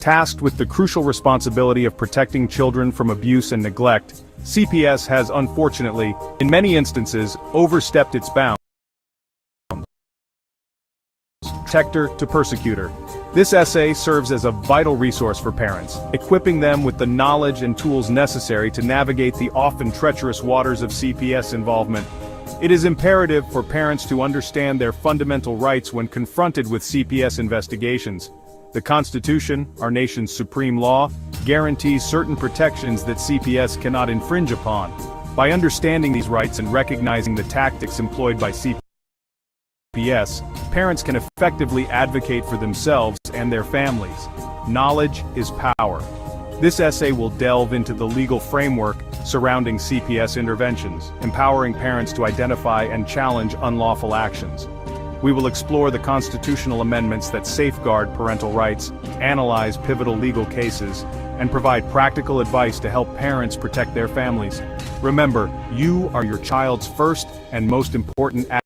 Tasked with the crucial responsibility of protecting children from abuse and neglect, CPS has unfortunately, in many instances, overstepped its bounds. Protector to persecutor. This essay serves as a vital resource for parents, equipping them with the knowledge and tools necessary to navigate the often treacherous waters of CPS involvement. It is imperative for parents to understand their fundamental rights when confronted with CPS investigations. The Constitution, our nation's supreme law, guarantees certain protections that CPS cannot infringe upon. By understanding these rights and recognizing the tactics employed by CPS, parents can effectively advocate for themselves and their families. Knowledge is power. This essay will delve into the legal framework surrounding CPS interventions, empowering parents to identify and challenge unlawful actions. We will explore the constitutional amendments that safeguard parental rights, analyze pivotal legal cases, and provide practical advice to help parents protect their families. Remember, you are your child's first and most important advocate.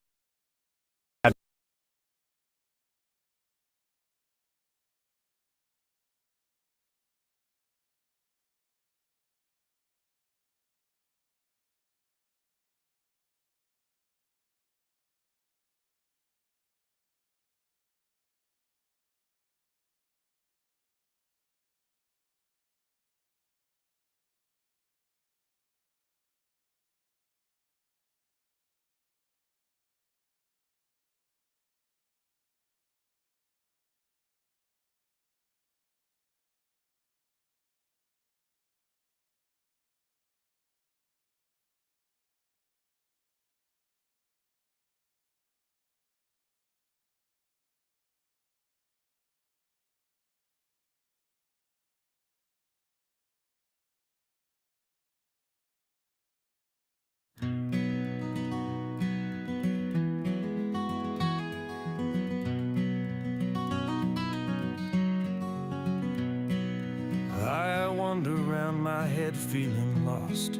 I wander around my head feeling lost.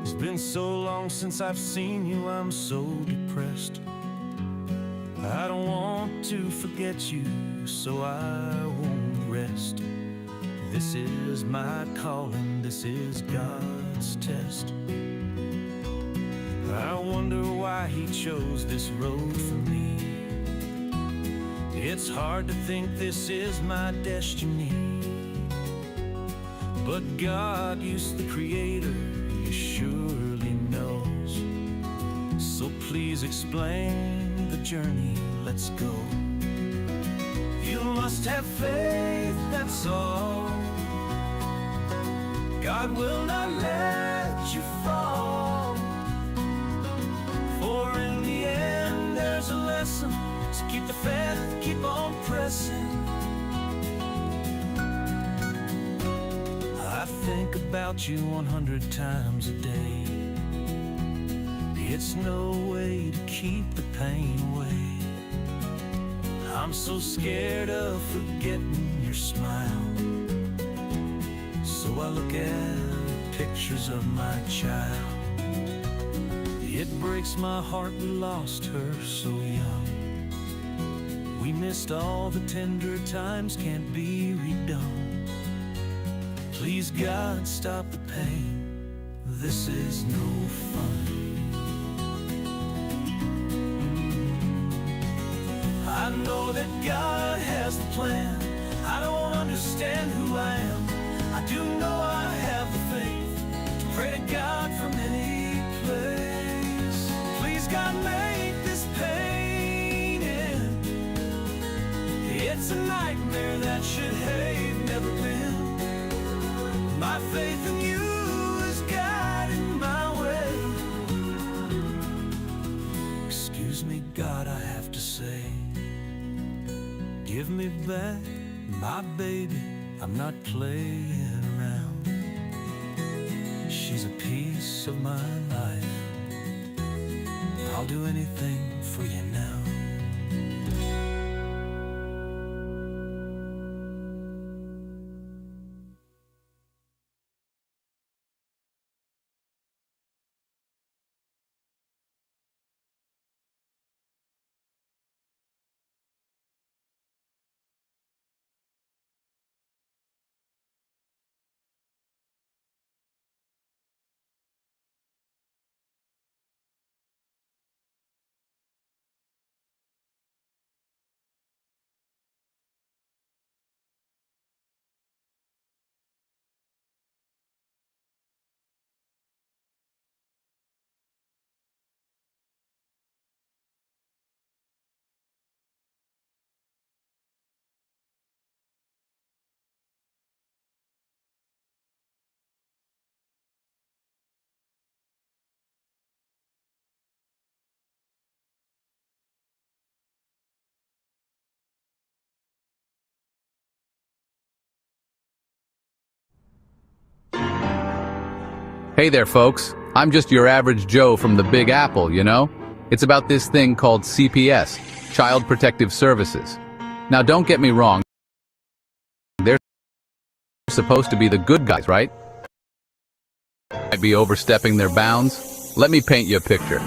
It's been so long since I've seen you, I'm so depressed. I don't want to forget you, so I won't rest. This is my calling, this is God's test. I wonder why He chose this road for me. It's hard to think this is my destiny, but God, you the Creator, you surely knows. So please explain the journey, let's go. You must have faith, that's all. God will not let you fall. For in the end there's a lesson, so keep the faith, keep on pressing. I think about you 100 times a day. It's no way to keep the pain away. I'm so scared of forgetting your smile, so I look at pictures of my child. It breaks my heart we lost her so young. We missed all the tender times, can't be redone. Please God, stop the pain, this is no fun. I know that God has the plan. I don't understand who I am. I do know I have the faith to pray to God from any place. Please God, make this pain end. It's a nightmare that should have never been. My faith in you is guiding my way. Excuse me, God, I have to say, give me back my baby, I'm not playing around. She's a piece of my life. I'll do anything for you now. Hey there, folks. I'm just your average Joe from the Big Apple, you know? It's about this thing called CPS, Child Protective Services. Now, don't get me wrong. They're supposed to be the good guys, right? Might be overstepping their bounds. Let me paint you a picture.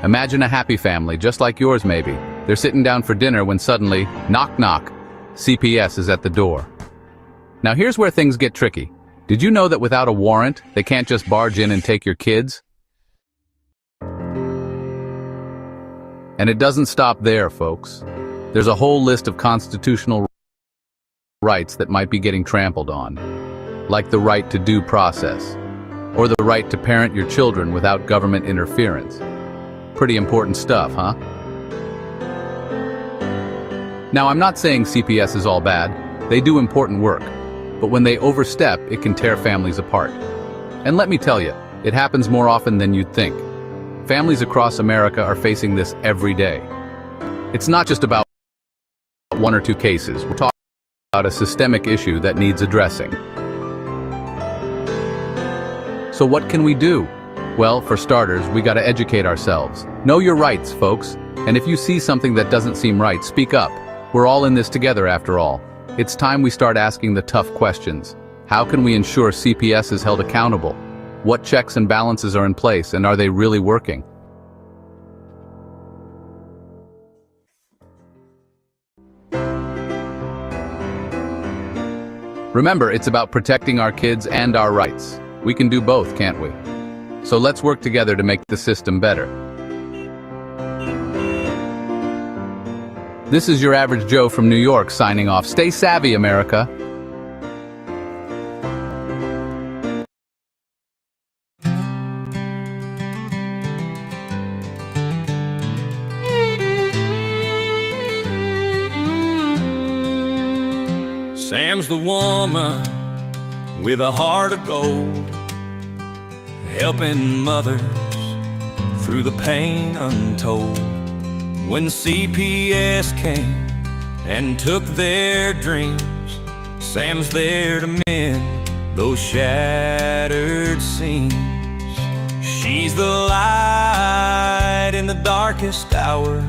Imagine a happy family, just like yours maybe. They're sitting down for dinner when suddenly, knock knock, CPS is at the door. Now here's where things get tricky. Did you know that without a warrant, they can't just barge in and take your kids? And it doesn't stop there, folks. There's a whole list of constitutional rights that might be getting trampled on, like the right to due process, or the right to parent your children without government interference. Pretty important stuff, huh? Now, I'm not saying CPS is all bad. They do important work. But when they overstep, it can tear families apart. And let me tell you, it happens more often than you'd think. Families across America are facing this every day. It's not just about one or two cases. We're talking about a systemic issue that needs addressing. So what can we do? Well, for starters, we gotta educate ourselves. Know your rights, folks. And if you see something that doesn't seem right, speak up. We're all in this together after all. It's time we start asking the tough questions. How can we ensure CPS is held accountable? What checks and balances are in place, and are they really working? Remember, it's about protecting our kids and our rights. We can do both, can't we? So let's work together to make the system better. This is your average Joe from New York signing off. Stay savvy, America. Sam's the woman with a heart of gold, helping mothers through the pain untold. When CPS came and took their dreams, Sam's there to mend those shattered seams. She's the light in the darkest hour,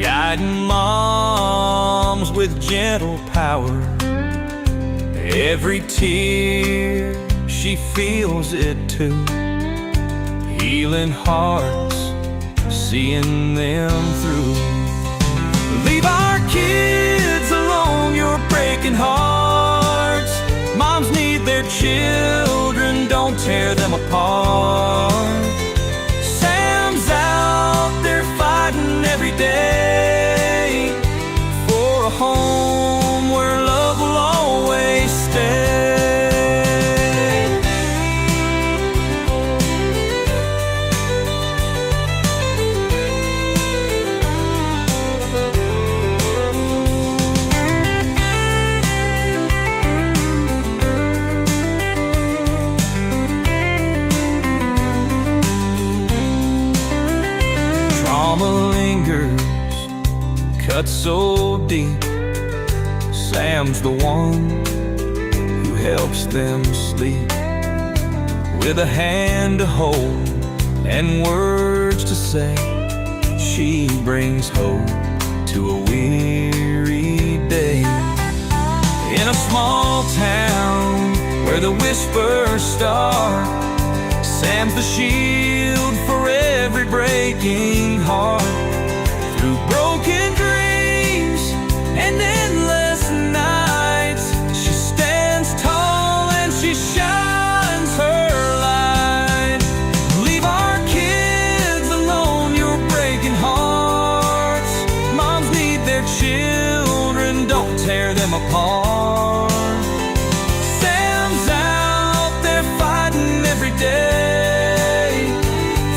guiding moms with gentle power. Every tear, she feels it too, healing hearts, seeing them through. Leave our kids alone, you're breaking hearts. Moms need their children, don't tear them apart. Sam's out there fighting every day for a home where love will always stay. Cut so deep, Sam's the one who helps them sleep. With a hand to hold and words to say, she brings hope to a weary day. In a small town where the whispers start, Sam's the shield for every breaking heart. Through broken dreams and endless nights, she stands tall and she shines her light. Leave our kids alone, you're breaking hearts. Moms need their children, don't tear them apart. Sam's out there fighting every day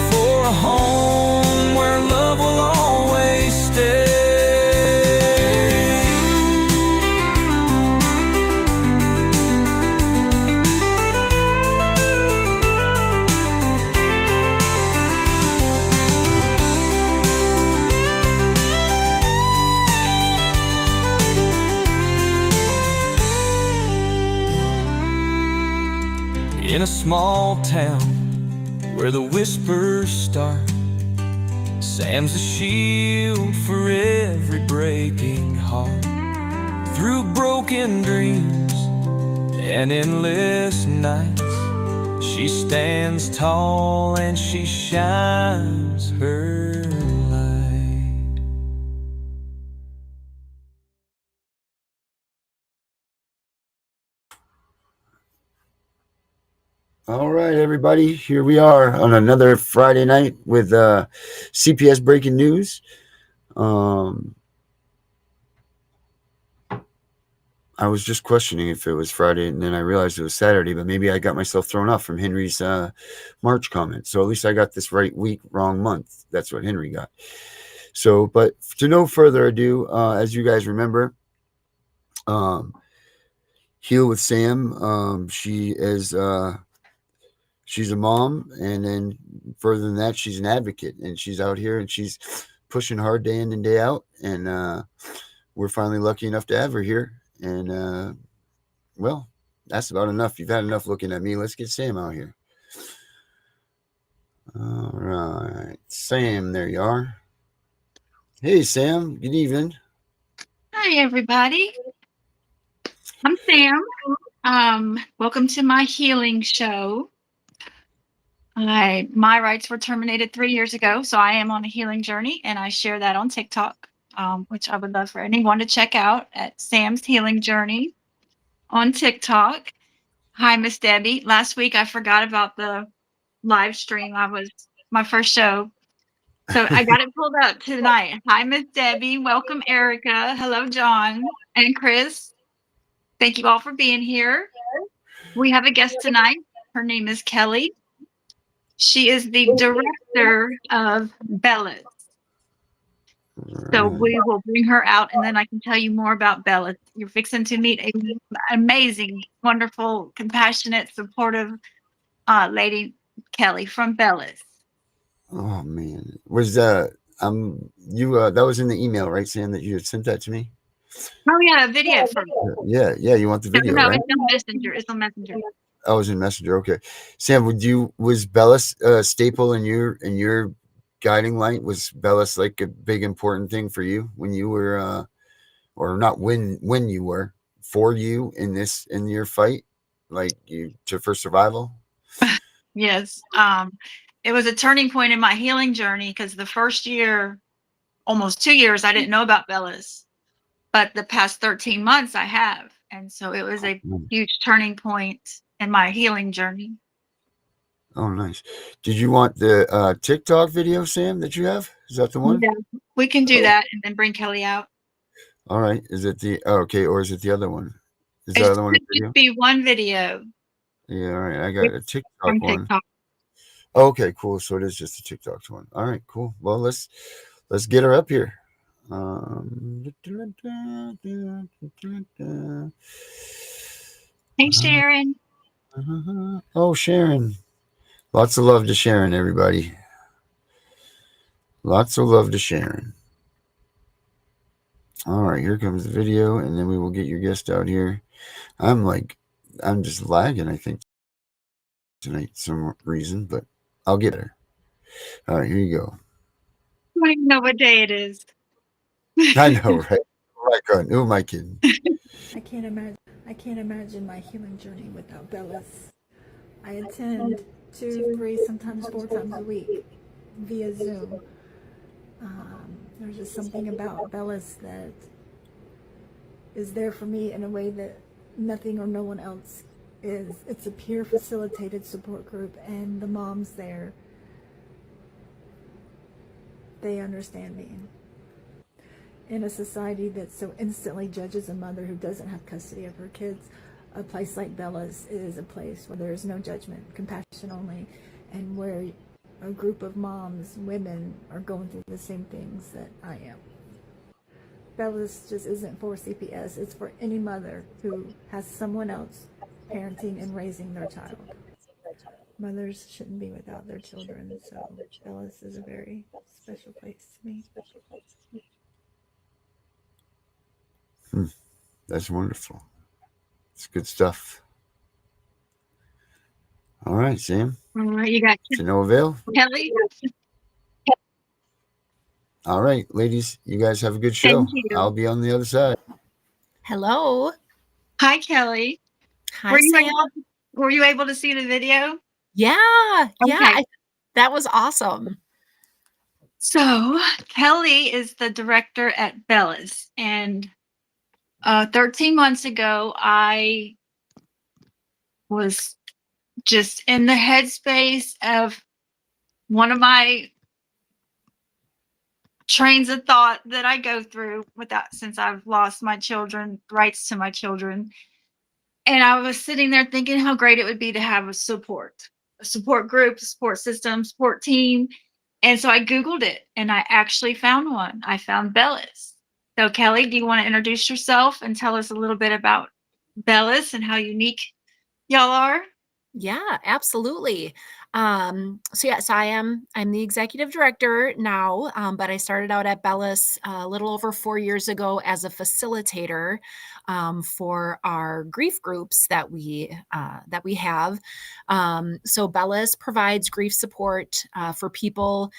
for a home where love will always stay. a small town where the whispers start, Sam's a shield for every breaking heart. Through broken dreams and endless nights, she stands tall and she shines her light. All right, everybody, here we are on another Friday night with CPS breaking news. I was just questioning if it was Friday, and then I realized it was Saturday, but maybe I got myself thrown off from Henry's March comment. So at least I got this right week, wrong month. That's what Henry got. So, but to no further ado, as you guys remember, Heal with Sam, she is... she's a mom, and then further than that, she's an advocate, and she's out here and she's pushing hard day in and day out. And we're finally lucky enough to have her here. And well, that's about enough. You've had enough looking at me. Let's get Sam out here. All right, Sam, there you are. Hey, Sam. Good evening. Hi, everybody. I'm Sam. Welcome to my healing show. My rights were terminated 3 years ago, so I am on a healing journey, and I share that on TikTok, which I would love for anyone to check out at Sam's Healing Journey on TikTok. Hi, Miss Debbie. Last week I forgot about the live stream. My first show, so I got it pulled up tonight. Hi, Miss Debbie. Welcome, Erica. Hello, John and Chris. Thank you all for being here. We have a guest tonight. Her name is Kelly. She is the director of Bellas. So we will bring her out, and then I can tell you more about Bellas. You're fixing to meet an amazing, wonderful, compassionate, supportive lady, Kelly from Bellas. Oh man, was you that was in the email, right, Sam, that you had sent that to me? Oh yeah, a video from Yeah. You want the video, no, right? it's on Messenger. It's on Messenger. I was in Messenger. Okay, Sam, was Bellas staple in your guiding light? Was Bellas like a big important thing for you when you were, or not when you were, for you in your fight, like for survival? Yes. It was a turning point in my healing journey because the first year, almost 2 years, I didn't know about Bellas, but the past 13 months I have. And so it was a huge turning point in my healing journey. Oh, nice. Did you want the TikTok video, Sam, that you have? Is that the one? Yeah, we can do that and then bring Kelly out. All right. Is it okay, or is it the other one? Is the It other one a should video? just be one video Yeah, all right. I got a TikTok from one. TikTok. Okay, cool. So it is just a TikTok one. All right, cool. Well, let's get her up here. Hey, Sharon. Oh, Sharon. Lots of love to Sharon, everybody. Lots of love to Sharon. All right, here comes the video, and then we will get your guest out here. I'm just lagging, I think, tonight for some reason, but I'll get her. All right, here you go. I don't even know what day it is. I know, right? Who am I kidding? I can't imagine my healing journey without Bellas. I attend 2, 3, sometimes 4 times a week via Zoom. There's just something about Bellas that is there for me in a way that nothing or no one else is. It's a peer facilitated support group, and the moms there, they understand me. In a society that so instantly judges a mother who doesn't have custody of her kids, a place like Bella's is a place where there is no judgment, compassion only, and where a group of moms, women, are going through the same things that I am. Bella's just isn't for CPS, it's for any mother who has someone else parenting and raising their child. Mothers shouldn't be without their children, so Bella's is a very special place to me. That's wonderful. It's good stuff. All right, Sam. All right, you got To no avail. Kelly. All right, ladies, you guys have a good Thank show. you. I'll be on the other side. Hello. Hi, Kelly. Hi, Sam. Were you able to see the video? Yeah. Okay. That was awesome. So Kelly is the director at Bellas, and 13 months ago, I was just in the headspace of one of my trains of thought that I go through since I've lost my children, rights to my children. And I was sitting there thinking how great it would be to have a support group, a support system, support team. And so I Googled it and I actually found one. I found Bellas. So Kelly, do you want to introduce yourself and tell us a little bit about Bellas and how unique y'all are? Yeah, absolutely. So yes, I'm the executive director now, but I started out at Bellis a little over 4 years ago as a facilitator for our grief groups that we have. So Bellis provides grief support for people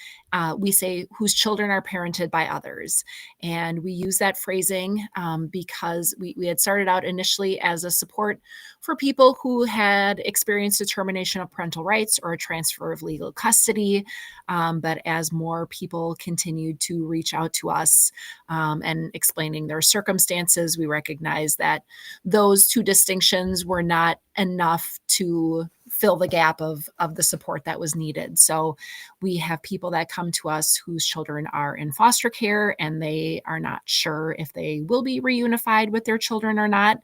we say whose children are parented by others, and we use that phrasing because we had started out initially as a support for people who had experienced a termination of parental rights or a transfer of legal custody. But as more people continued to reach out to us and explaining their circumstances, we recognized that those two distinctions were not enough to fill the gap of the support that was needed. So we have people that come to us whose children are in foster care and they are not sure if they will be reunified with their children or not.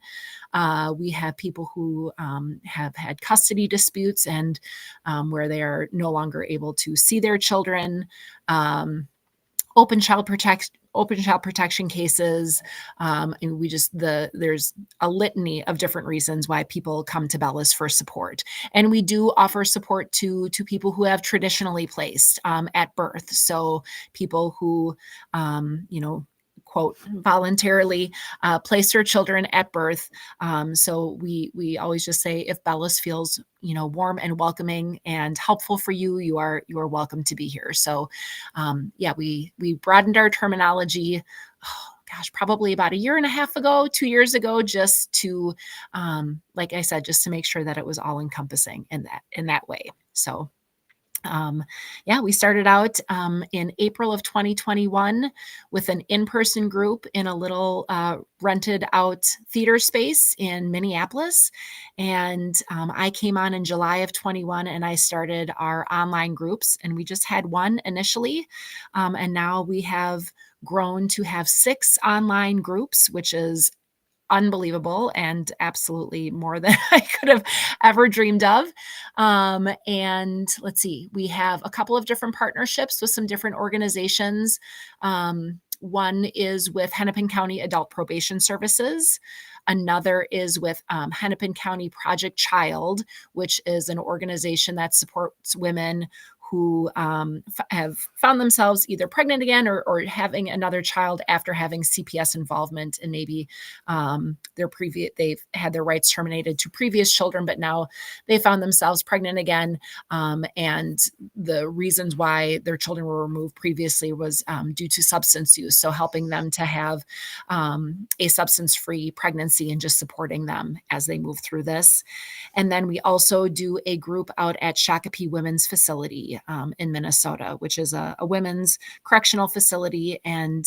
We have people who have had custody disputes and where they are no longer able to see their children. Open child protection cases. And there's a litany of different reasons why people come to Bellis for support. And we do offer support to people who have traditionally placed at birth. So people who, quote, voluntarily place their children at birth. So we always just say, if Bellis feels, warm and welcoming and helpful for you, you are welcome to be here. So we broadened our terminology. Probably about 2 years ago, just to, like I said, just to make sure that it was all encompassing in that way. So we started out in April of 2021 with an in-person group in a little rented out theater space in Minneapolis. And I came on in July of 21 and I started our online groups, and we just had one initially. And now we have grown to have 6 online groups, which is unbelievable and absolutely more than I could have ever dreamed of. And let's see, we have a couple of different partnerships with some different organizations. One is with Hennepin County Adult Probation Services. Another is with Hennepin County Project Child, which is an organization that supports women who have found themselves either pregnant again or having another child after having CPS involvement, and maybe they've had their rights terminated to previous children, but now they found themselves pregnant again, and the reasons why their children were removed previously was due to substance use. So helping them to have a substance-free pregnancy and just supporting them as they move through this. And then we also do a group out at Shakopee Women's Facility in Minnesota, which is a women's correctional facility. And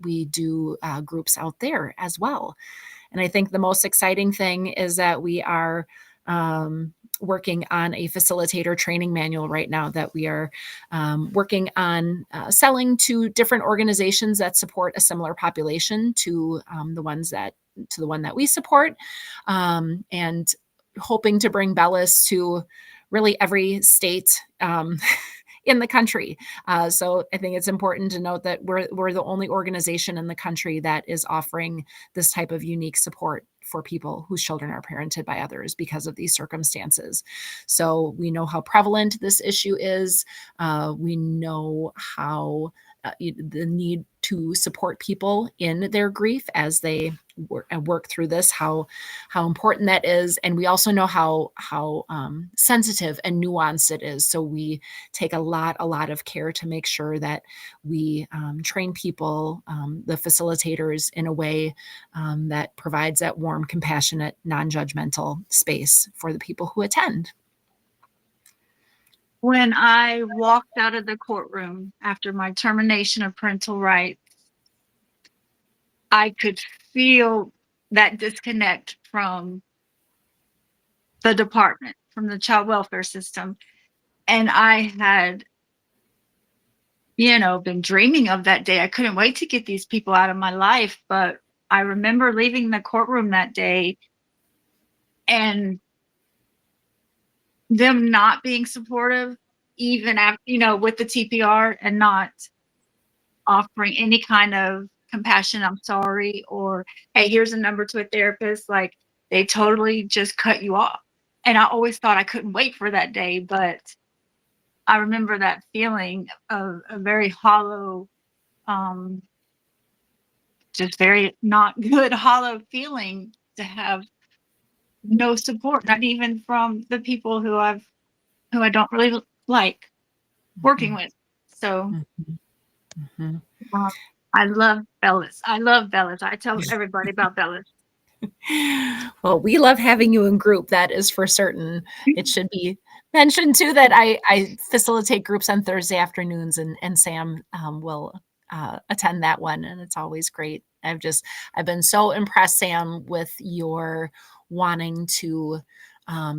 we do groups out there as well. And I think the most exciting thing is that we are working on a facilitator training manual right now that we are working on selling to different organizations that support a similar population to the one that we support, and hoping to bring Bellis to really every state in the country. So I think it's important to note that we're the only organization in the country that is offering this type of unique support for people whose children are parented by others because of these circumstances. So we know how prevalent this issue is. We know how the need to support people in their grief as they work through this, how important that is. And we also know how sensitive and nuanced it is. So we take a lot of care to make sure that we train people, the facilitators, in a way that provides that warm, compassionate, non-judgmental space for the people who attend. When I walked out of the courtroom after my termination of parental rights, I could feel that disconnect from the department, from the child welfare system. And I had, been dreaming of that day. I couldn't wait to get these people out of my life. But I remember leaving the courtroom that day and them not being supportive, even after, with the TPR, and not offering any kind of compassion, I'm sorry, or hey, here's a number to a therapist. Like, they totally just cut you off. And I always thought I couldn't wait for that day, but I remember that feeling of a very hollow, just very not good, hollow feeling to have no support, not even from the people who I don't really like working with. So I love Bellis. I tell everybody about Bellis. Well, we love having you in group. That is for certain. It should be mentioned too that I facilitate groups on Thursday afternoons, and Sam will attend that one, and it's always great. I've been so impressed, Sam, with your wanting to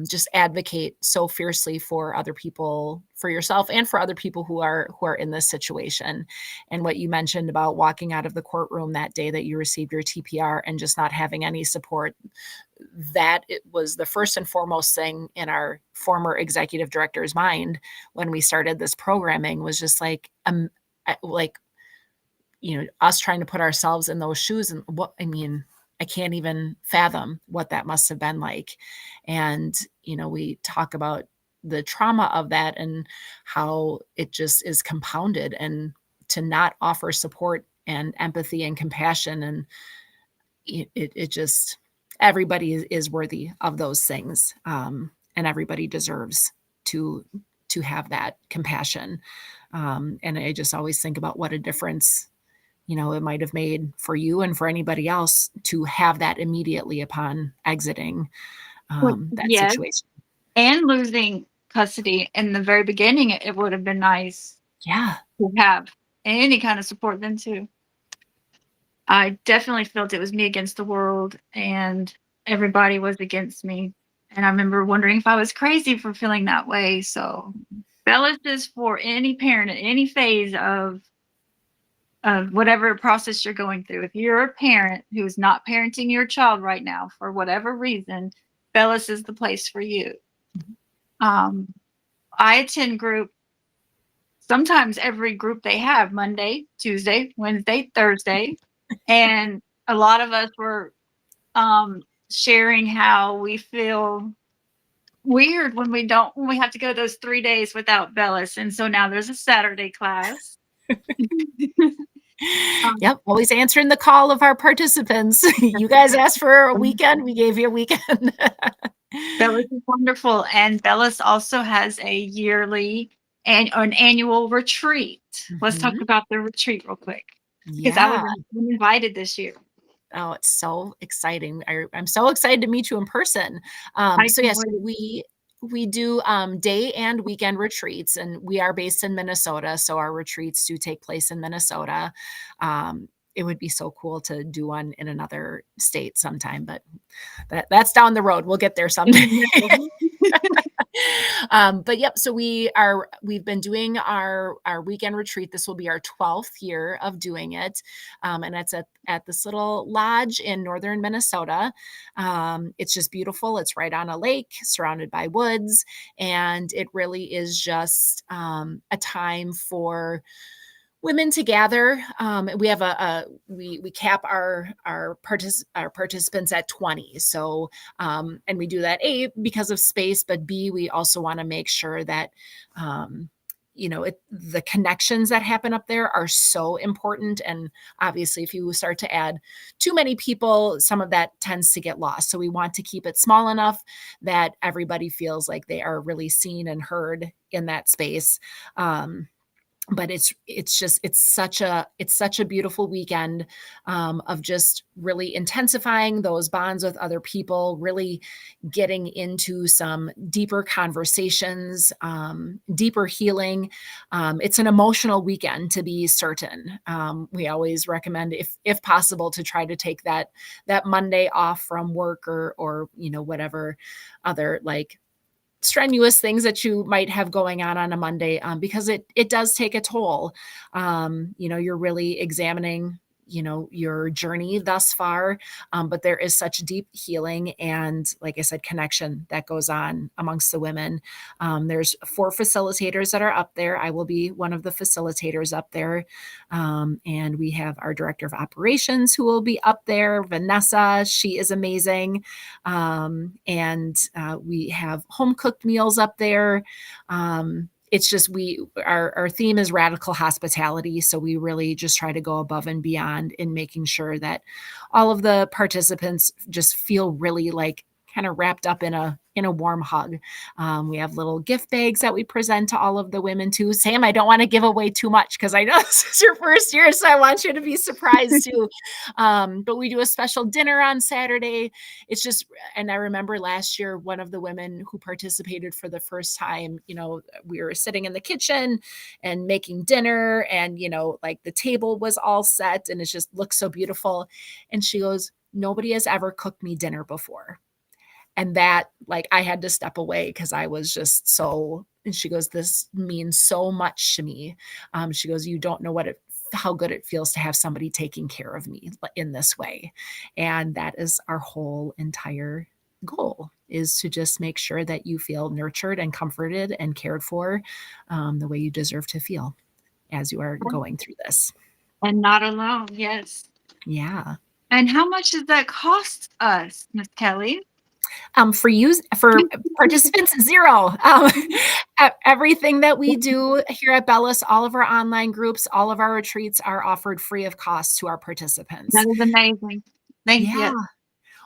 just advocate so fiercely for other people, for yourself, and for other people who are in this situation. And what you mentioned about walking out of the courtroom that day that you received your TPR and just not having any support, that it was the first and foremost thing in our former executive director's mind when we started this programming, was just like us trying to put ourselves in those shoes. And I can't even fathom what that must have been like. And, we talk about the trauma of that and how it just is compounded, and to not offer support and empathy and compassion. And it just, everybody is worthy of those things. And everybody deserves to have that compassion. And I just always think about what a difference it might have made for you and for anybody else to have that immediately upon exiting that Yes. situation. And losing custody in the very beginning, it would have been nice Yeah. to have any kind of support then too. I definitely felt it was me against the world, and everybody was against me. And I remember wondering if I was crazy for feeling that way. So Bellis is for any parent at any phase of whatever process you're going through. If you're a parent who's not parenting your child right now for whatever reason, Bellis is the place for you. I attend group sometimes every group they have, Monday, Tuesday, Wednesday, Thursday. And a lot of us were sharing how we feel weird when we have to go those 3 days without Bellis. And so now there's a Saturday class. Yep, always answering the call of our participants. You guys asked for a weekend, we gave you a weekend. Bellis is wonderful. And Bellis also has a yearly and an annual retreat. Let's talk about the retreat real quick. Because I was invited this year. Oh, it's so exciting. I'm so excited to meet you in person. So yes, we do day and weekend retreats, and we are based in Minnesota. So our retreats do take place in Minnesota. It would be so cool to do one in another state sometime, but that's down the road. We'll get there someday. But yep, so we've been doing our weekend retreat. This will be our 12th year of doing it. And it's at this little lodge in northern Minnesota. It's just beautiful. It's right on a lake surrounded by woods. And it really is just a time for women to gather. We have we cap our participants at 20. So, and we do that A, because of space, but B, we also want to make sure that, the connections that happen up there are so important. And obviously, if you start to add too many people, some of that tends to get lost. So we want to keep it small enough that everybody feels like they are really seen and heard in that space. But it's such a beautiful weekend, of just really intensifying those bonds with other people, really getting into some deeper conversations, deeper healing. It's an emotional weekend, to be certain. We always recommend, if possible, to try to take that Monday off from work, or whatever other like strenuous things that you might have going on a Monday, because it does take a toll. You're really examining, your journey thus far. But there is such deep healing and, like I said, connection that goes on amongst the women. There's 4 facilitators that are up there. I will be one of the facilitators up there. And we have our director of operations who will be up there, Vanessa. She is amazing. And we have home cooked meals up there. It's just our theme is radical hospitality. So we really just try to go above and beyond in making sure that all of the participants just feel really like kind of wrapped up in a warm hug. We have little gift bags that we present to all of the women too. Sam, I don't want to give away too much because I know this is your first year, so I want you to be surprised too. But we do a special dinner on Saturday. It's just, and I remember last year, one of the women who participated for the first time, we were sitting in the kitchen and making dinner, and, like the table was all set and it just looked so beautiful. And she goes, "Nobody has ever cooked me dinner before." And that, like, I had to step away because I was just so, and she goes, "This means so much to me." She goes, "You don't know how good it feels to have somebody taking care of me in this way." And that is our whole entire goal, is to just make sure that you feel nurtured and comforted and cared for, the way you deserve to feel as you are going through this. And not alone. Yes. Yeah. And how much does that cost us, Miss Kelly? For participants, 0. Everything that we do here at Bellis, all of our online groups, all of our retreats are offered free of cost to our participants. That is amazing. Thank Yeah. you.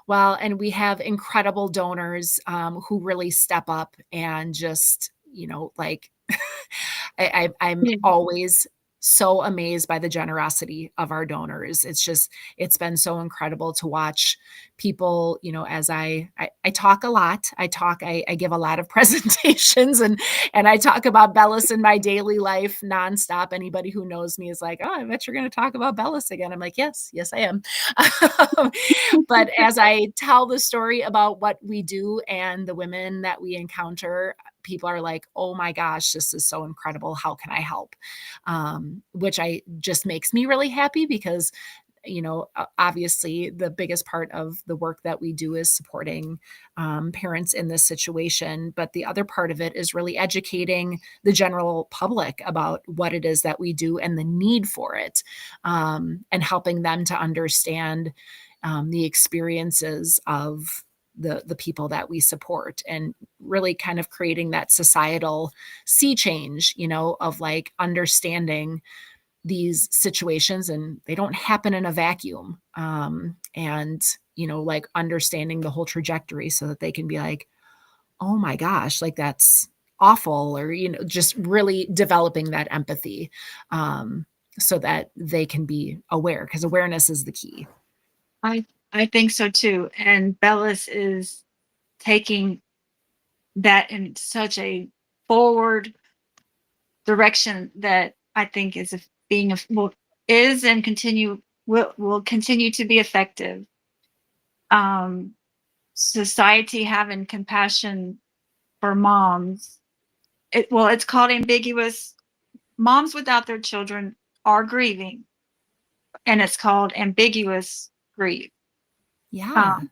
Well, and we have incredible donors, who really step up and just, like, I'm Yeah. always so amazed by the generosity of our donors. It's been so incredible to watch people, as I talk a lot. I give a lot of presentations, and I talk about Bellis in my daily life nonstop. Anybody who knows me is like, "Oh, I bet you're going to talk about Bellis again." I'm like, yes, I am. But as I tell the story about what we do and the women that we encounter, people are like, "Oh my gosh, this is so incredible. How can I help?" Which just makes me really happy because, obviously the biggest part of the work that we do is supporting, parents in this situation. But the other part of it is really educating the general public about what it is that we do and the need for it, and helping them to understand, the experiences of the people that we support, and really kind of creating that societal sea change, of like understanding these situations, and they don't happen in a vacuum. And, like understanding the whole trajectory so that they can be like, "Oh my gosh, like that's awful," or, just really developing that empathy, so that they can be aware, because awareness is the key. I think so too. And Bellis is taking that in such a forward direction that I think is is and will continue to be effective. Society having compassion for moms. It's called ambiguous. Moms without their children are grieving, and it's called ambiguous grief. Yeah. Um,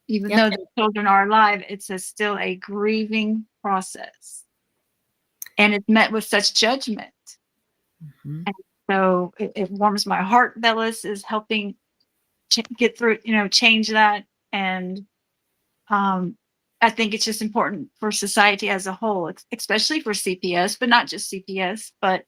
even Yep. though the children are alive, still a grieving process, and it's met with such judgment. Mhm. And so it warms my heart. Bellis is helping get through, change that, and um, I think it's just important for society as a whole, especially for CPS, but not just CPS, but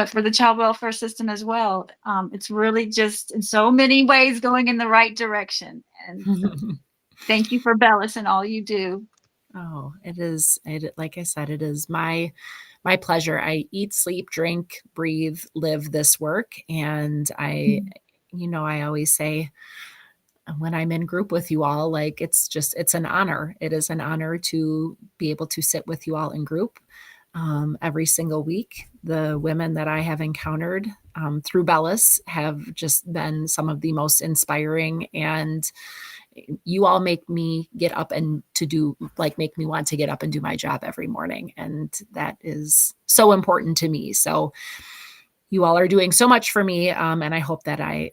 for the child welfare system as well. It's really just in so many ways going in the right direction. And thank you for Bellis and all you do. Oh, it is. Like I said, it is my pleasure. I eat, sleep, drink, breathe, live this work, and I always say when I'm in group with you all, like it's an honor. It is an honor to be able to sit with you all in group every single week. The women that I have encountered through Bellis have just been some of the most inspiring, and you all make me get up and make me want to get up and do my job every morning. And that is so important to me. So you all are doing so much for me. And I hope that I,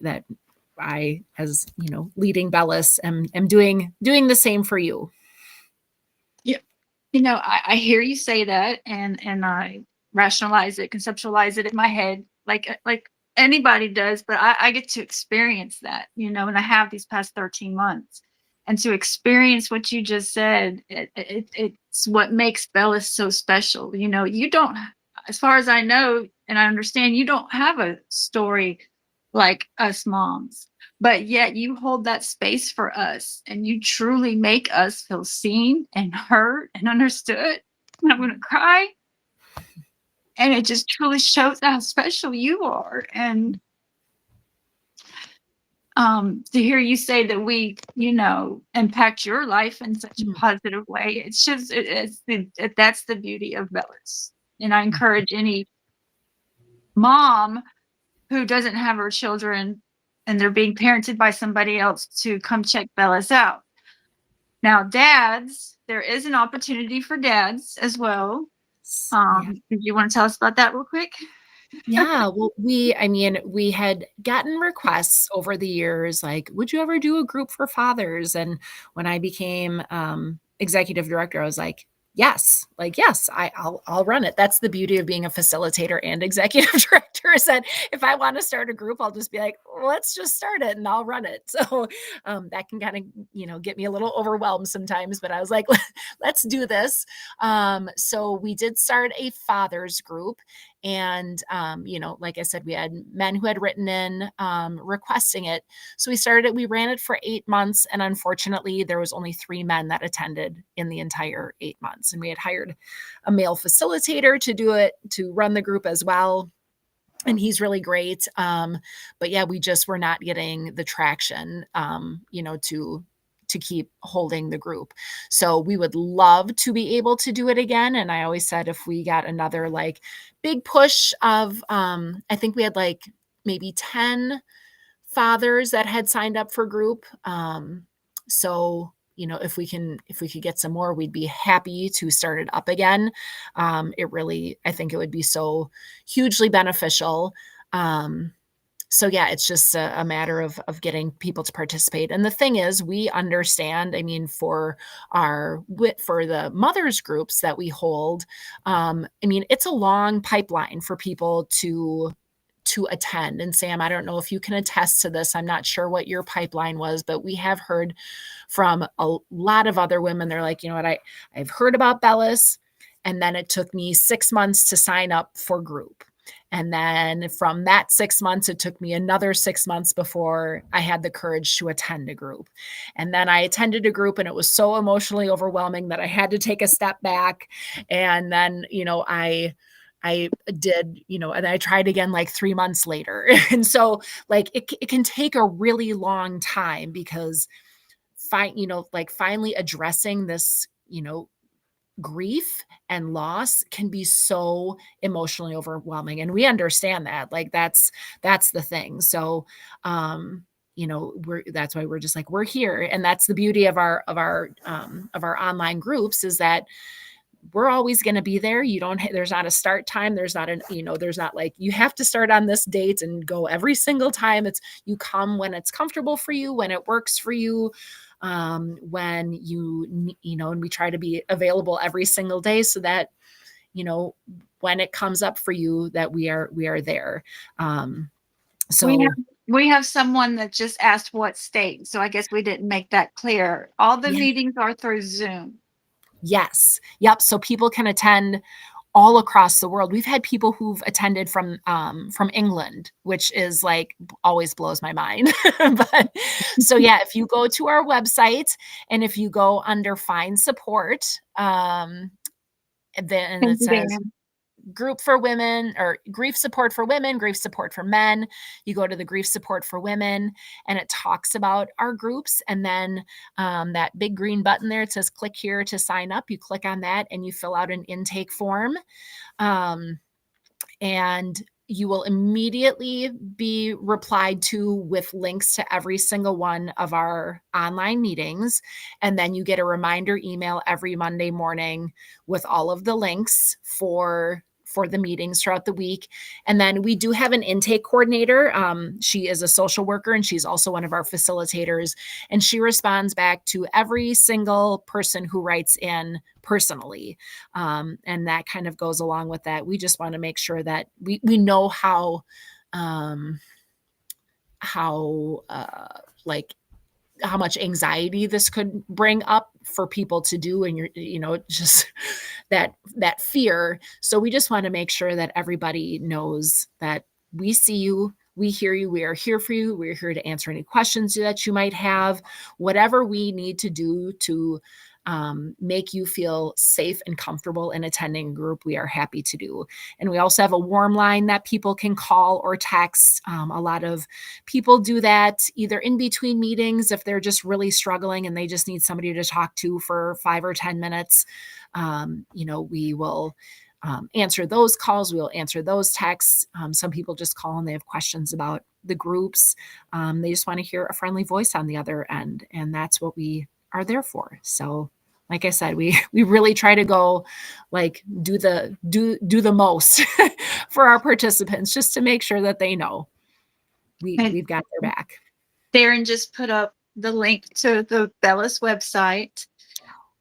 as leading Bellis, am doing the same for you. Yeah. I hear you say that, and I rationalize it, conceptualize it in my head, like anybody does, but I get to experience that, and I have these past 13 months. And to experience what you just said, it's what makes Bellis so special. You don't, as far as I know and I understand, you don't have a story like us moms, but yet you hold that space for us, and you truly make us feel seen and heard and understood. And I'm going to cry. And it just truly shows how special you are. And to hear you say that we, impact your life in such a positive way, it's just, that's the beauty of Bellis. And I encourage any mom who doesn't have her children and they're being parented by somebody else to come check Bellis out. Now, dads, there is an opportunity for dads as well. Did you want to tell us about that real quick? Yeah, well, we had gotten requests over the years, like, would you ever do a group for fathers? And when I became executive director, I was like, yes, I'll run it. That's the beauty of being a facilitator and executive director, is that if I want to start a group, I'll just be like, let's just start it and I'll run it. So that can kind of, get me a little overwhelmed sometimes, but I was like, let's do this. So we did start a fathers group. And, like I said, we had men who had written in requesting it. So we ran it for 8 months. And unfortunately, there was only 3 men that attended in the entire 8 months. And we had hired a male facilitator to do it, to run the group as well. And he's really great. But yeah, we just were not getting the traction, to keep holding the group. So we would love to be able to do it again. And I always said, if we got another big push of, I think we had maybe 10 fathers that had signed up for group. So, if we could get some more, we'd be happy to start it up again. I think it would be so hugely beneficial. So yeah, it's just a matter of getting people to participate. And the thing is, we understand, for the mothers groups that we hold, it's a long pipeline for people to attend. And Sam, I don't know if you can attest to this. I'm not sure what your pipeline was, but we have heard from a lot of other women. They're like, you know what, I've heard about Bellis, and then it took me 6 months to sign up for group. And then from that 6 months, it took me another 6 months before I had the courage to attend a group. And then I attended a group, and it was so emotionally overwhelming that I had to take a step back. And then, I did, and I tried again 3 months later. And so it can take a really long time, because finally addressing this, grief and loss can be so emotionally overwhelming. And we understand that. That's the thing. So, that's why we're just we're here. And that's the beauty of our online groups, is that we're always going to be there. There's not a start time. There's not you have to start on this date and go every single time. You come when it's comfortable for you, when it works for you. When and we try to be available every single day, so that, when it comes up for you, that we are there. So We have someone that just asked what state, so I guess we didn't make that clear. All the Yeah. meetings are through Zoom. Yes. Yep. So people can attend all across the world. We've had people who've attended from England, which is like always blows my mind. But so yeah, if you go to our website and if you go under Find Support, then Thank it you, says Dan. group for women or grief support for women, grief support for men. You go to the grief support for women and it talks about our groups. And then that big green button there, it says click here to sign up. You click on that and you fill out an intake form. And you will immediately be replied to with links to every single one of our online meetings. And then you get a reminder email every Monday morning with all of the links for the meetings throughout the week. And then we do have an intake coordinator. She is a social worker and she's also one of our facilitators. And she responds back to every single person who writes in personally. And that kind of goes along with that. We just want to make sure that we know how like how much anxiety this could bring up for people to do, and just that fear. So we just want to make sure that everybody knows that we see you, we hear you, we are here for you, we're here to answer any questions that you might have, whatever we need to do to make you feel safe and comfortable in attending a group, we are happy to do. And we also have a warm line that people can call or text. A lot of people do that either in between meetings if they're just really struggling and they just need somebody to talk to for 5 or 10 minutes. We will answer those calls. We'll answer those texts. Some people just call and they have questions about the groups. They just want to hear a friendly voice on the other end. And that's what we are there for. So like I said, we really try to go like do the most for our participants just to make sure that they know we've got their back. Darren just put up the link to the Bellis website.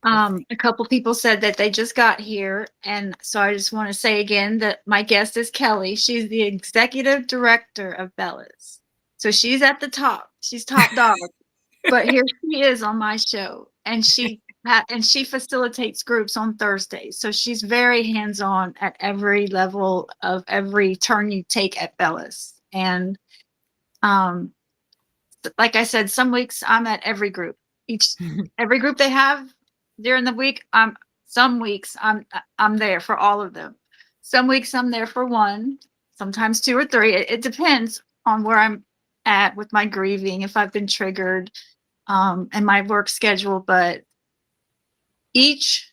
A couple people said that they just got here. And so I just want to say again that my guest is Kelly. She's the executive director of Bellis. So she's at the top. She's top dog. But here she is on my show. And she facilitates groups on Thursdays. So she's very hands-on at every level of every turn you take at Bellis. And like I said, some weeks I'm at every group. Every group they have during the week, some weeks I'm there for all of them. Some weeks I'm there for one, sometimes 2 or 3. It depends on where I'm at with my grieving, if I've been triggered, and my work schedule. But each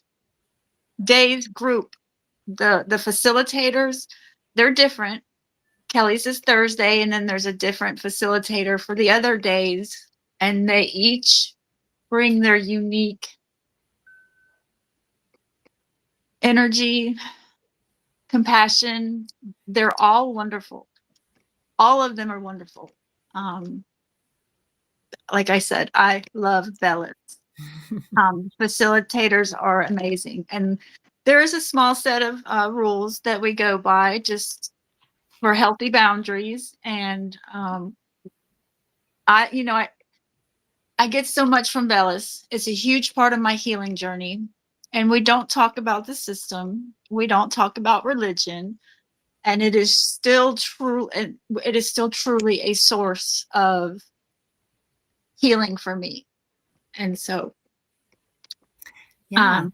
day's group, the facilitators, they're different. Kelly's is Thursday, and then there's a different facilitator for the other days, and they each bring their unique energy, compassion. They're all wonderful. All of them are wonderful. Like I said, I love Bellis. Facilitators are amazing. And there is a small set of rules that we go by just for healthy boundaries. And I get so much from Bellis. It's a huge part of my healing journey. And we don't talk about the system. We don't talk about religion. And it is still true. And it is still truly a source of healing for me. And so, yeah,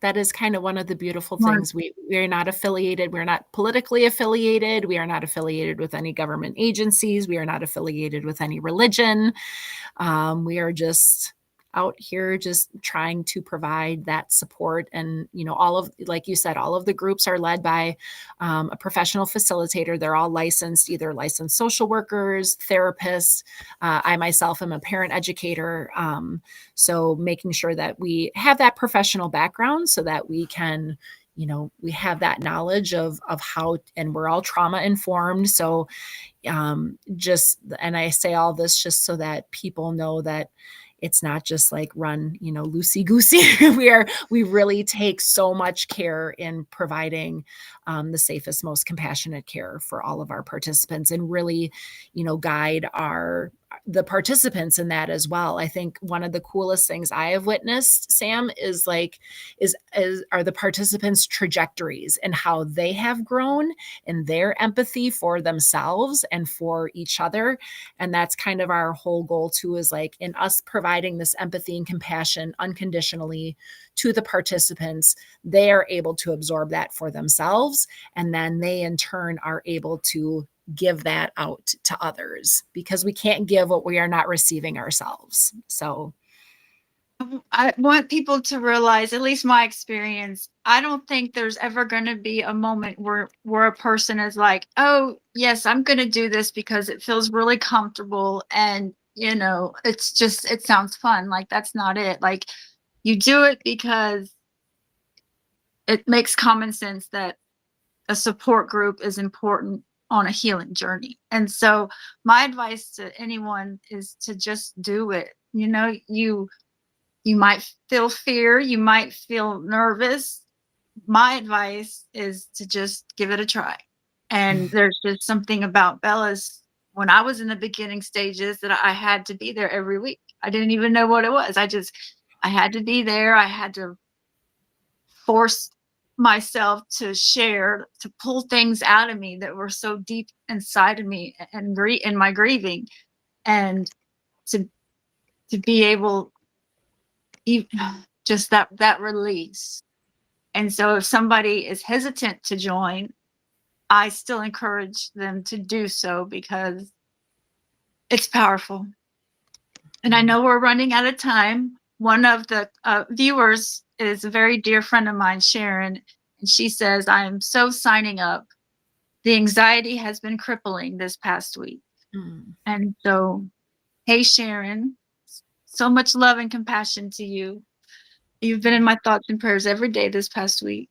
that is kind of one of the beautiful things. We are not affiliated. We're not politically affiliated. We are not affiliated with any government agencies. We are not affiliated with any religion. We are just out here just trying to provide that support. And, like you said, all of the groups are led by a professional facilitator. They're all licensed, either licensed social workers, therapists. I myself am a parent educator. So making sure that we have that professional background so that we can, we have that knowledge of how, and we're all trauma informed. So and I say all this just so that people know that it's not just like run, loosey goosey. We really take so much care in providing the safest, most compassionate care for all of our participants, and really, guide the participants in that as well. I think one of the coolest things I have witnessed, Sam, is are the participants' trajectories and how they have grown in their empathy for themselves and for each other. And that's kind of our whole goal too, is like in us providing this empathy and compassion unconditionally to the participants, they are able to absorb that for themselves. And then they in turn are able to give that out to others, because we can't give what we are not receiving ourselves. So I want people to realize, at least my experience, I don't think there's ever going to be a moment where a person is like, oh yes, I'm going to do this because it feels really comfortable, and it's just, it sounds fun. Like, that's not it. Like, you do it because it makes common sense that a support group is important on a healing journey. And so my advice to anyone is to just do it. You might feel fear, you might feel nervous. My advice is to just give it a try. And there's just something about Bella's, when I was in the beginning stages, that I had to be there every week. I didn't even know what it was. I had to be there. I had to force myself to share, to pull things out of me that were so deep inside of me, and in my grieving, and to be able, just that release. And so if somebody is hesitant to join, I still encourage them to do so, because it's powerful. And I know we're running out of time. One of the viewers is a very dear friend of mine, Sharon, and she says, I am so signing up. The anxiety has been crippling this past week. And so, hey, Sharon, so much love and compassion to you. You've been in my thoughts and prayers every day this past week.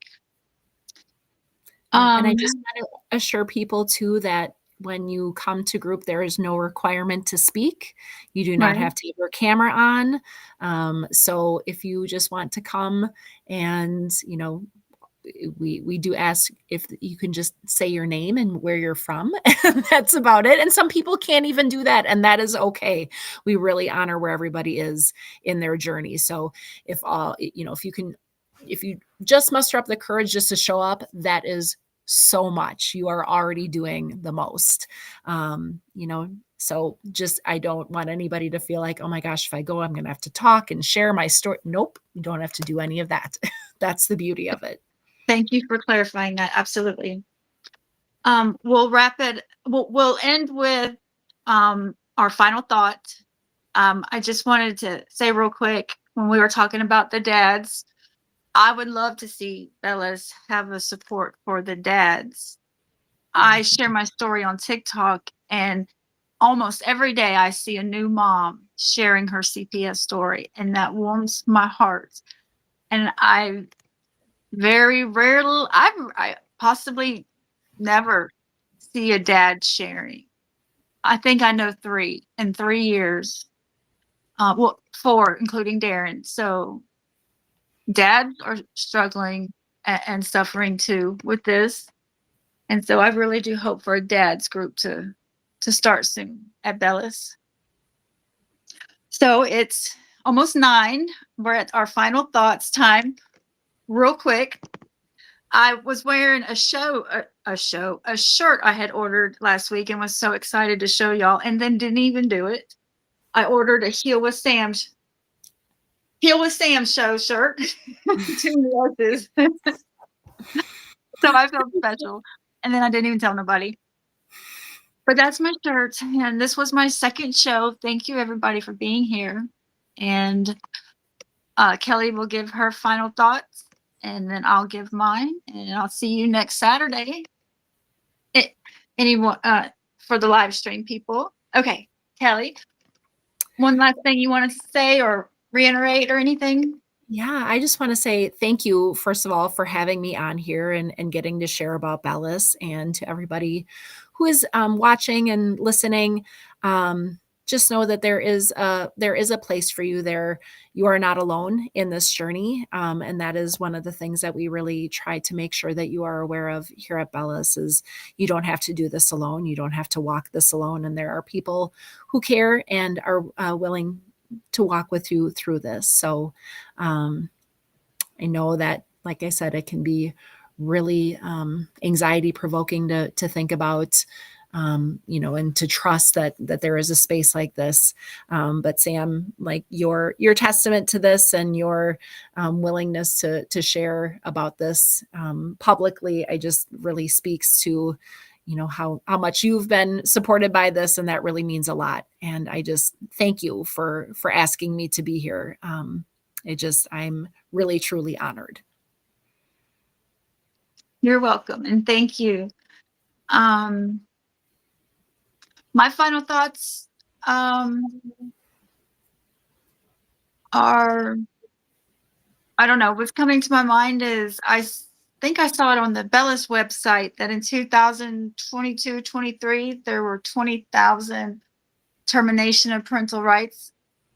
And I just want to assure people too that when you come to group, there is no requirement to speak. You do not Right. have to have your camera on. So if you just want to come, and we do ask if you can just say your name and where you're from, and that's about it. And some people can't even do that, and that is okay. We really honor where everybody is in their journey. So if you just muster up the courage just to show up, that is so much. You are already doing the most. So just, I don't want anybody to feel like, oh my gosh, if I go, I'm going to have to talk and share my story. Nope, you don't have to do any of that. That's the beauty of it. Thank you for clarifying that. Absolutely. We'll wrap it. We'll end with our final thought. I just wanted to say real quick, when we were talking about the dads, I would love to see Bellas have a support for the dads. I share my story on TikTok, and almost every day I see a new mom sharing her CPS story, and that warms my heart. And I very rarely, I possibly never see a dad sharing. I think I know 3 in 3 years. Well, 4, including Darren. So dads are struggling and suffering too with this. And so I really do hope for a dad's group to start soon at Bellis. So it's almost 9. We're at our final thoughts time. Real quick, I was wearing a shirt I had ordered last week, and was so excited to show y'all, and then didn't even do it. I ordered a Heal with Sam show shirt. 2 yeses. So I felt special. And then I didn't even tell nobody. But that's my shirt. And this was my second show. Thank you, everybody, for being here. And Kelly will give her final thoughts, and then I'll give mine. And I'll see you next Saturday. Anyone for the live stream people. Okay, Kelly, one last thing you want to say or reiterate or anything? Yeah, I just want to say thank you, first of all, for having me on here and getting to share about Bellis, and to everybody who is watching and listening. just know that there is a place for you there. You are not alone in this journey. And that is one of the things that we really try to make sure that you are aware of here at Bellis is you don't have to do this alone. You don't have to walk this alone. And there are people who care and are willing to walk with you through this. So I know that, like I said, it can be really anxiety provoking to think about, and to trust that there is a space like this. But Sam, like your testament to this and your willingness to share about this publicly, I just really speaks to, how much you've been supported by this. And that really means a lot. And I just thank you for asking me to be here. I'm really, truly honored. You're welcome. And thank you. My final thoughts are, I don't know, what's coming to my mind is I think I saw it on the Bellis website that in 2022-23, there were 20,000 termination of parental rights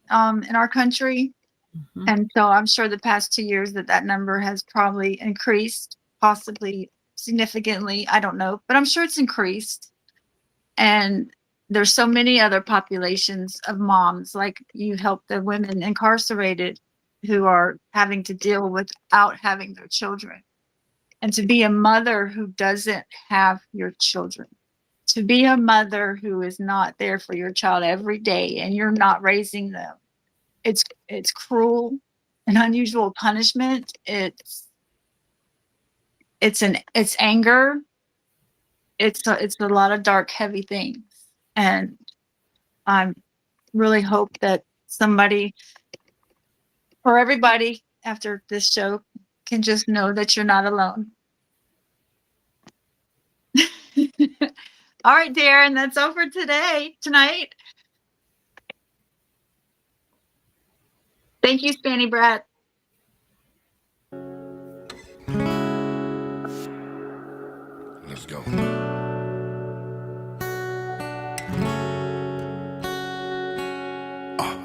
in our country. Mm-hmm. And so I'm sure the past 2 years that number has probably increased, possibly significantly. I don't know, but I'm sure it's increased. And there's so many other populations of moms, like you help the women incarcerated who are having to deal without having their children. And to be a mother who doesn't have your children, to be a mother who is not there for your child every day and you're not raising them. It's cruel and unusual punishment. It's anger. It's a lot of dark, heavy things. And I really hope that somebody or everybody after this show can just know that you're not alone. All right, Darren, that's all for tonight. Thank you, Spanny Brat. Let's go.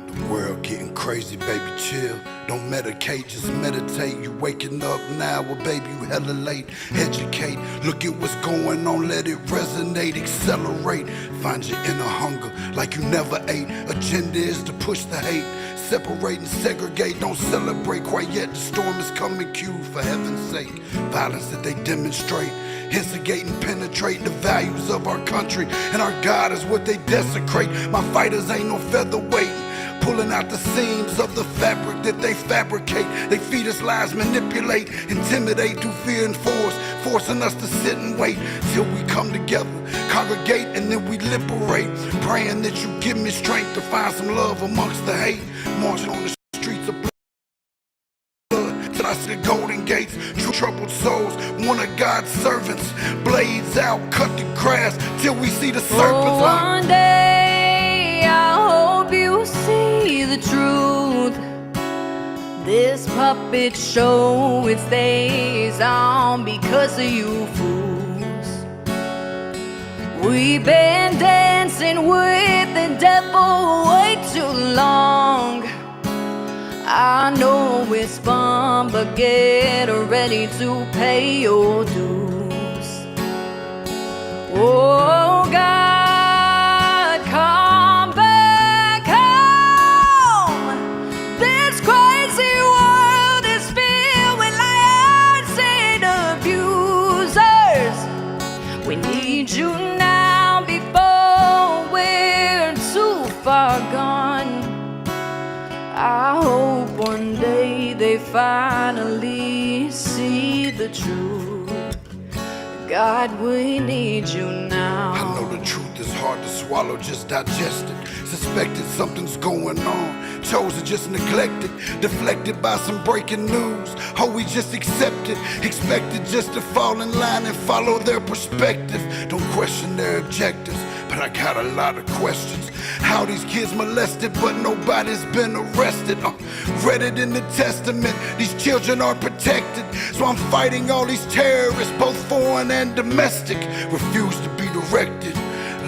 The world getting crazy, baby, chill. Don't medicate, just meditate. You waking up now, well, baby, you hella late. Educate, look at what's going on, let it resonate, accelerate. Find your inner hunger like you never ate. Agenda is to push the hate. Separate and segregate, don't celebrate quite yet. The storm is coming, Q, for heaven's sake. Violence that they demonstrate, instigate and penetrate the values of our country. And our God is what they desecrate. My fighters ain't no featherweight, pulling out the seams of the fabric that they fabricate. They feed us lies, manipulate, intimidate through fear and force, forcing us to sit and wait till we come together, congregate, and then we liberate. Praying that you give me strength to find some love amongst the hate. Marching on the streets of blood till I see the golden gates. Troubled souls, one of God's servants. Blades out, cut the grass till we see the serpents. One day I hope you see the truth. This puppet show, it stays on because of you fools. We've been dancing with the devil way too long. I know it's fun, but get ready to pay your dues. Oh God, come back home. This crazy world is filled with liars and abusers. We need you now before we're too far gone. I hope one day they finally see the truth. God, we need you now. I know the truth is hard to swallow, just digest it. Suspected something's going on, chosen just neglected, deflected by some breaking news. Oh, we just accept it, expected just to fall in line and follow their perspective. Don't question their objectives, but I got a lot of questions. How these kids molested, but nobody's been arrested. Read it in the testament, these children are protected. So I'm fighting all these terrorists, both foreign and domestic. Refuse to be directed,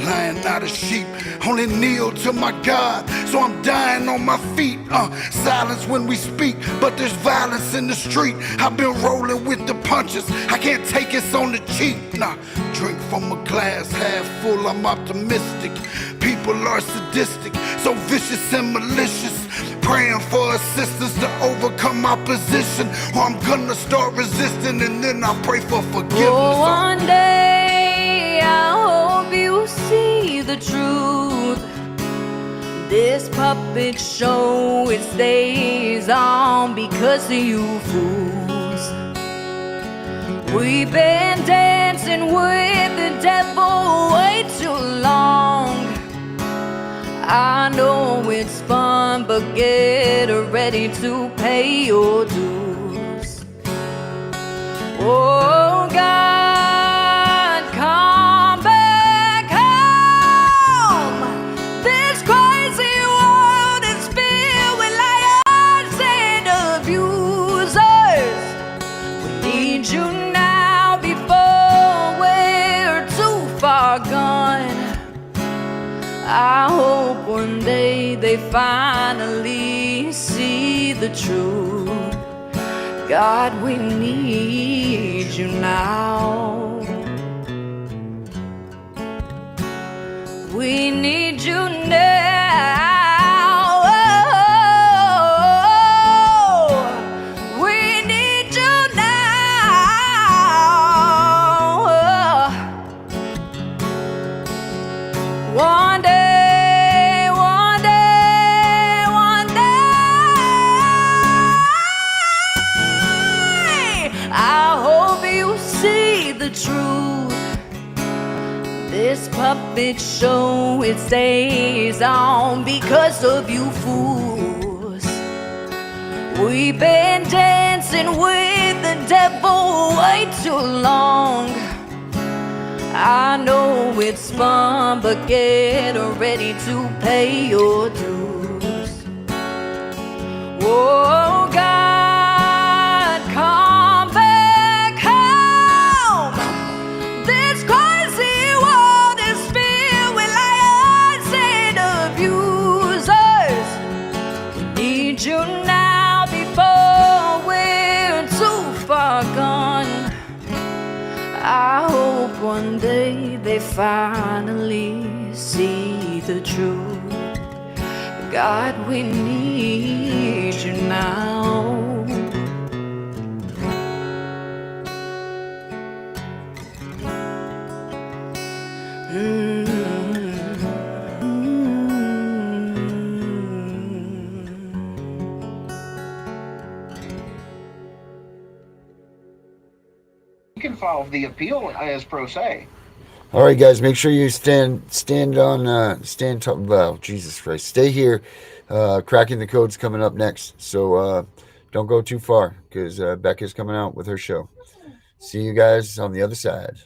lying not a sheep. only kneel to my God. So I'm dying on my feet. Silence when we speak, but there's violence in the street. I've been rolling with the punches, I can't take it's on the cheap. Nah, drink from a glass half full, I'm optimistic. People are sadistic, so vicious and malicious. Praying for assistance to overcome opposition, or I'm gonna start resisting and then I'll pray for forgiveness. Oh, one day I hope you see the truth. This puppet show, it stays on because of you fools. We've been dancing with the devil way too long. I know it's fun, but get ready to pay your dues. Oh God, come back home. This crazy world is filled with liars and abusers. We need you now before we're too far gone. I hope one day they finally see the truth. God, we need you now. We need you now. Oh, we need you now. One day, one day, one day, I hope you see the truth. This puppet show, it stays on because of you fools. We've been dancing with the devil way too long. I know it's fun, but get ready to pay your dues. Oh God, come back home. This crazy world is filled with liars and abusers. We need you now before we're too far gone. I hope one day they finally see the truth. God, we need you now. Can file the appeal as pro se. All right, guys, make sure you stand top. Well, Jesus Christ, stay here. Cracking the Code's coming up next, so don't go too far because Becca's coming out with her show. See you guys on the other side.